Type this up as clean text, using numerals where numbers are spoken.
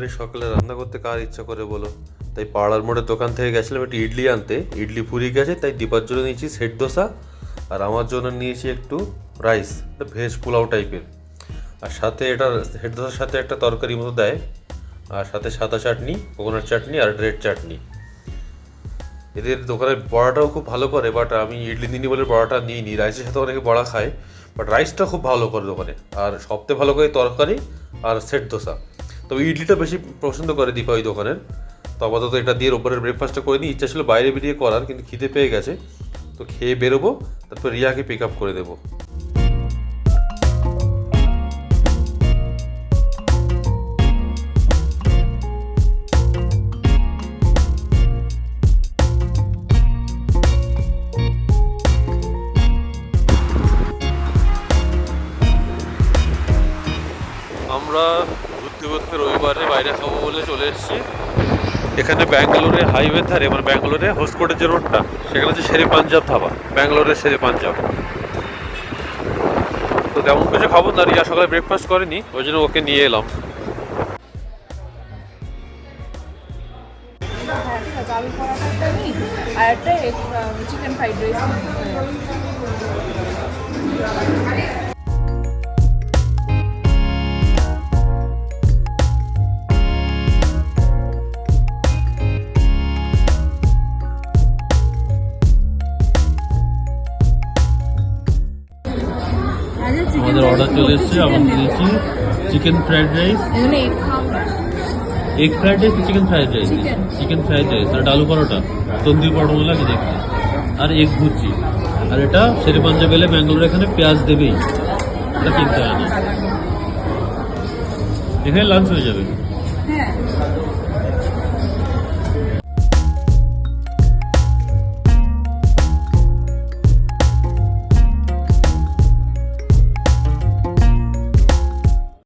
রবিবারে সকালে রান্না করতে কার ইচ্ছা করে বলো? তাই পাড়ার মোড়ের দোকান থেকে গেছিলাম একটু ইডলি আনতে। ইডলি ফুরিয়ে গেছে, তাই দীপার জন্য নিয়েছি সেট দোসা, আর আমার জন্য নিয়েছি একটু রাইস, একটা ভেজ পোলাও টাইপের। আর সাথে এটা সেট দোসার সাথে একটা তরকারি মতো দেয়, আর সাথে সাদা চাটনি, কোকোনাট চাটনি আর রেড চাটনি। এদের দোকানের বড়াটাও খুব ভালো করে, বাট আমি ইডলি নিই বলে বড়াটা নিইনি। রাইসের সাথে অনেকে বড়া খায়, বাট রাইসটা খুব ভালো করে দোকানে, আর সবথেকে ভালো করে তরকারি আর সেট দোসা। তবে ইডলিটা বেশি পছন্দ করে দীপা ওই দোকানের। তো আপাতত এটা দিয়ে ওপরের ব্রেকফাস্টটা করে নিই। ইচ্ছা ছিল বাইরে বেরিয়ে করার, কিন্তু খিদে পেয়ে গেছে, তো খেয়ে বেরোবো, তারপর রিয়াকে পিক আপ করে দেবো। আমরা ঘুরতে ঘুরতে রবিবারে বাইরে খাবো বলে চলে এসেছি। এখানে ব্যাঙ্গালোরে হাইওয়ে ধারে, মানে ব্যাঙ্গালোরে হোসকোটের যে রোডটা, সেখানে হচ্ছে শেরে পাঞ্জাব ধাবা, ব্যাঙ্গালোরের শেরে পাঞ্জাব। তো তেমন কিছু খাবো না, রিয়া সকালে ব্রেকফাস্ট করেনি, ওই জন্য ওকে নিয়ে এলাম। আলু পরাঠাটা নিই আর একটা চিকেন ফ্রাইড রাইস। আমাদের অর্ডার চলে এসেছে। আমরা নিয়েছি chicken fried rice, egg fried rice, chicken fried rice, chicken fried rice, আর আলু পরোটা, তন্দুরি পরোটা মনে লাগে দেখতে, আর এগ ভুজি। আর এটা শেরে পাঞ্জাব এলে ব্যাঙ্গালোর এখানে পেঁয়াজ দেবেই, এটা কিনতে হয় না। এখানে লাঞ্চ হয়ে যাবে।